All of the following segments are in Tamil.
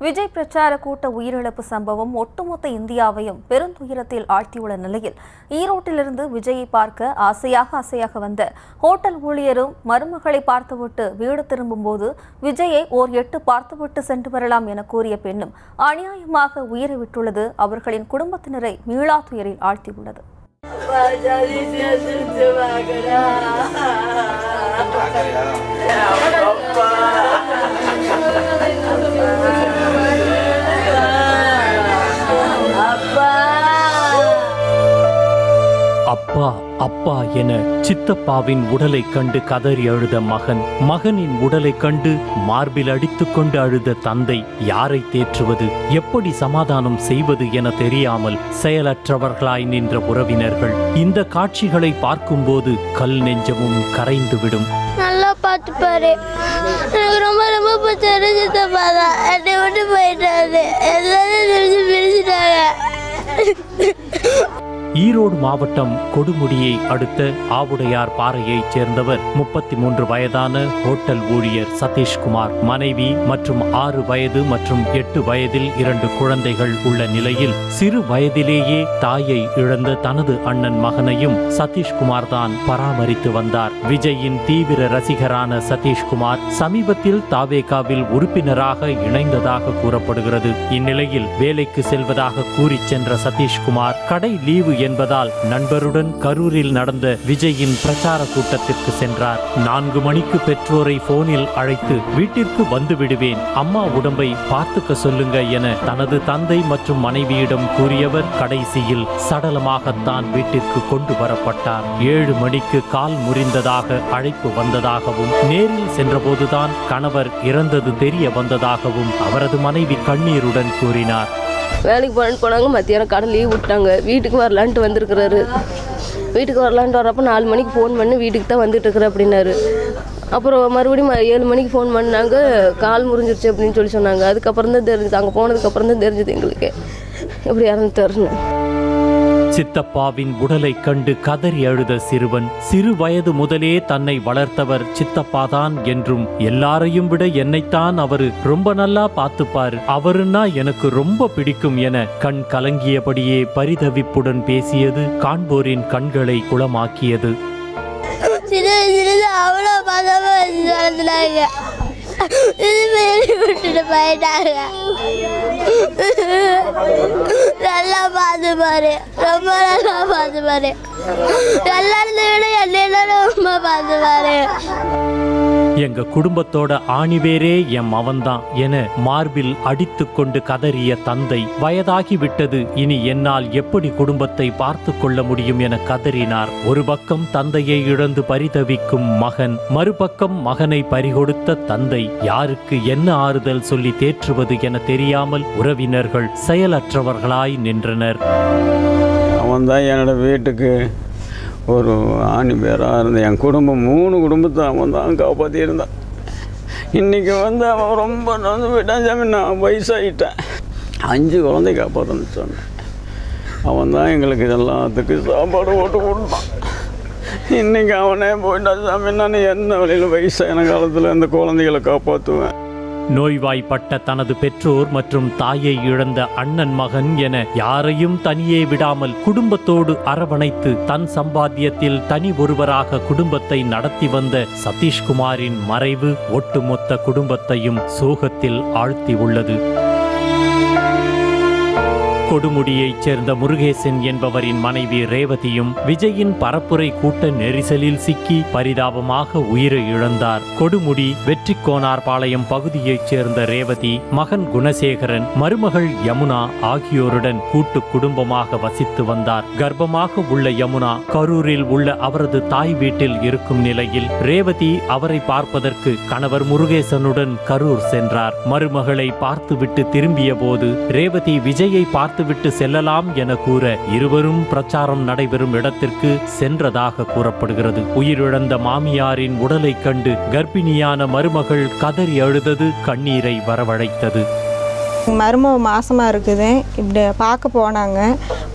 விஜய் பிரச்சார கூட்ட உயிரிழப்பு சம்பவம் ஒட்டுமொத்த இந்தியாவையும் பெருந்துயரத்தில் ஆழ்த்தியுள்ள நிலையில் ஈரோட்டிலிருந்து விஜயை பார்க்க ஆசையாக வந்த ஹோட்டல் ஊழியரும் மருமகளை பார்த்துவிட்டு வீடு திரும்பும்போது விஜயை ஓர் 8 பார்த்துவிட்டு சென்று வரலாம் என கூறிய பெண்ணும் அநியாயமாக உயிரை விட்டுள்ளது அவர்களின் குடும்பத்தினரை மீளா துயரில் ஆழ்த்தியுள்ளது. அப்பா அப்பா என சித்தப்பாவின் உடலை கண்டு கதறி அழுத மகன், மகனின் உடலை கண்டு மார்பில் அடித்துக் கொண்டு அழுத தந்தை. யாரை தேற்றுவது, எப்படி சமாதானம் செய்வது என தெரியாமல் செயலற்றவர்களாய் நின்ற உறவினர்கள். இந்த காட்சிகளை பார்க்கும்போது கல் நெஞ்சமும் கரைந்துவிடும். நல்லா பார்த்துப்பாரு. எனக்கு ரொம்ப ரொம்ப சித்தப்பா தான். என்னை விட்டு போயிட்டாரு. எல்லாரும் பிரிச்சுட்டாங்க. ஈரோடு மாவட்டம் கொடுமுடியை அடுத்த ஆவுடையார் பாறையைச் சேர்ந்தவர் 33 வயதான ஹோட்டல் ஊழியர் சதீஷ்குமார். மனைவி மற்றும் 6 வயது மற்றும் 8 வயதில் 2 குழந்தைகள் உள்ள நிலையில் சிறு வயதிலேயே தாயை இழந்த தனது அண்ணன் மகனையும் சதீஷ்குமார் தான் பராமரித்து வந்தார். விஜயின் தீவிர ரசிகரான சதீஷ்குமார் சமீபத்தில் தாவேகாவில் உறுப்பினராக இணைந்ததாக கூறப்படுகிறது. இந்நிலையில் வேலைக்கு செல்வதாக கூறி சென்ற சதீஷ்குமார் கடை லீவு என்பதால் நண்பருடன் கரூரில் நடந்த விஜயின் பிரச்சார கூட்டத்திற்கு சென்றார். 4 மணிக்கு பெற்றோரை போனில் அழைத்து வீட்டிற்கு வந்து விடுவேன், அம்மா உடம்பை பார்த்துக்க சொல்லுங்க என தனது தந்தை மற்றும் மனைவியிடம் கூறியவர் கடைசியில் சடலமாகத்தான் வீட்டிற்கு கொண்டு வரப்பட்டார். 7 மணிக்கு கால் முறிந்ததாக அழைப்பு வந்ததாகவும் நேரில் சென்றபோதுதான் கணவர் இறந்தது தெரிய வந்ததாகவும் அவரது மனைவி கண்ணீருடன் கூறினார். வேலைக்கு போனாங்க. மத்தியானம் கடை லீவ் விட்டாங்க. வீட்டுக்கு வரலான்ட்டு வந்திருக்கிறாரு. வீட்டுக்கு வரலான்ட்டு வரப்போ 4 மணிக்கு ஃபோன் பண்ணி வீட்டுக்கு தான் வந்துட்டு இருக்கிற அப்படின்னாரு. அப்புறம் மறுபடியும் 7 மணிக்கு ஃபோன் பண்ணாங்க. கால் முறிஞ்சிருச்சு அப்படின்னு சொல்லி சொன்னாங்க. அதுக்கப்புறம் தான் தெரிஞ்சுது, அங்கே போனதுக்கப்புறம் தான் தெரிஞ்சுது எங்களுக்கு எப்படி இறந்துட்டாருன்னு. சித்தப்பாவின் உடலை கண்டு கதறி அழுத சிறுவன், சிறு வயது முதலே தன்னை வளர்த்தவர் சித்தப்பாதான் என்றும் எல்லாரையும் விட என்னைத்தான் அவரு ரொம்ப நல்லா பார்த்துப்பாரு, அவருன்னா எனக்கு ரொம்ப பிடிக்கும் என கண் கலங்கியபடியே பரிதவிப்புடன் பேசியது காண்போரின் கண்களை குளமாக்கியது. நல்லா பார்த்துப்பாரு, ரொம்ப நல்லா பார்த்துப்பாரு. எல்லாருந்த விட என்ன ரொம்ப பார்த்துப்பாரு. எங்க குடும்பத்தோட ஆணிவேரே என் மவன்தான் என மார்பில் அடித்து கொண்டு கதறிய தந்தை, வயதாகிவிட்டது, இனி என்னால் எப்படி குடும்பத்தை பார்த்து கொள்ள முடியும் என கதறினார். ஒரு பக்கம் தந்தையை இழந்து பரிதவிக்கும் மகன், மறுபக்கம் மகனை பறிகொடுத்த தந்தை. யாருக்கு என்ன ஆறுதல் சொல்லி தேற்றுவது என தெரியாமல் உறவினர்கள் செயலற்றவர்களாய் நின்றனர். அவன்தான் என்னோட வீட்டுக்கு ஒரு ஆணி பேராக இருந்த என் குடும்பம் 3 குடும்பத்தை அவன் தான் காப்பாற்றியிருந்தான். இன்றைக்கி அவன் ரொம்ப நடந்து போயிட்டான். சாமி, நான் வயசாகிட்டேன். 5 குழந்தை காப்பாற்றணும்னு சொன்னேன். அவன் தான் எங்களுக்கு எல்லாத்துக்கு சாப்பாடு போட்டு கொடுத்தான். இன்றைக்கி அவனே போயிட்டான். சாமி, நான் என்ன வழியில் வயசான காலத்தில் இந்த குழந்தைகளை காப்பாற்றுவேன். நோய்வாய்ப்பட்ட தனது பெற்றோர் மற்றும் தாயை இழந்த அண்ணன் மகன் என யாரையும் தனியே விடாமல் குடும்பத்தோடு அரவணைத்து தன் சம்பாத்தியத்தில் தனி ஒருவராக குடும்பத்தை நடத்தி வந்த சதீஷ்குமாரின் மறைவு ஒட்டுமொத்த குடும்பத்தையும் சோகத்தில் ஆழ்த்தி உள்ளது. கொடுமுடியைச் சேர்ந்த முருகேசன் என்பவரின் மனைவி ரேவதியும் விஜயின் பரப்புரை கூட்ட நெரிசலில் சிக்கி பரிதாபமாக உயிரை இழந்தார். கொடுமுடி வெற்றிக்கோனார்பாளையம் பகுதியைச் சேர்ந்த ரேவதி மகன் குணசேகரன், மருமகள் யமுனா ஆகியோருடன் கூட்டு குடும்பமாக வசித்து வந்தார். கர்ப்பமாக உள்ள யமுனா கரூரில் உள்ள அவரது தாய் வீட்டில் இருக்கும் நிலையில் ரேவதி அவரை பார்ப்பதற்கு கணவர் முருகேசனுடன் கரூர் சென்றார். மருமகளை பார்த்துவிட்டு திரும்பிய போது ரேவதி விஜயை பார்த்துவிட்டு செல்லலாம் என கூற இருவரும் பிரச்சாரம் நடைபெறும் இடத்திற்கு சென்றதாக கூறப்படுகிறது. உயிரிழந்த மாமியாரின் உடலை கண்டு கர்ப்பிணியான மருமகள் கதறி அழுதது கண்ணீரை வரவழைத்தது. மருமக மாசமாக இருக்குது. இப்படி பார்க்க போனாங்க.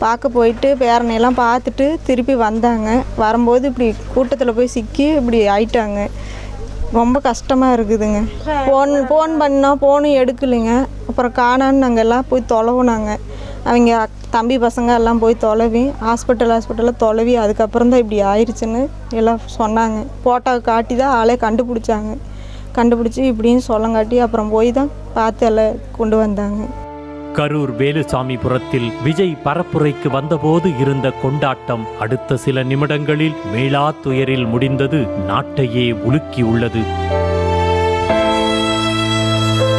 பார்க்க போயிட்டு பேரனையெல்லாம் பார்த்துட்டு திருப்பி வந்தாங்க. வரும்போது இப்படி கூட்டத்தில் போய் சிக்கி இப்படி ஆயிட்டாங்க. ரொம்ப கஷ்டமாக இருக்குதுங்க. ஃபோன் பண்ணோம், ஃபோனும் எடுக்கலைங்க. அப்புறம் காணான்னு நாங்கள் எல்லாம் போய் தொலைவுனாங்க. அவங்க தம்பி பசங்க எல்லாம் போய் தொலைவி ஹாஸ்பிட்டலில் தொலைவி அதுக்கப்புறம் தான் இப்படி ஆயிடுச்சுன்னு எல்லாம் சொன்னாங்க. ஃபோட்டோ காட்டி தான் ஆளே கண்டுபிடிச்சி இப்படின்னு சொல்லங்காட்டி அப்புறம் போய் தான் பார்த்து எல்லாம் கொண்டு வந்தாங்க. கரூர் வேலுசாமிபுரத்தில் விஜய் பரப்புரைக்கு வந்தபோது இருந்த கொண்டாட்டம் அடுத்த சில நிமிடங்களில் மீளா துயரில் முடிந்தது நாட்டையே உலுக்கியுள்ளது.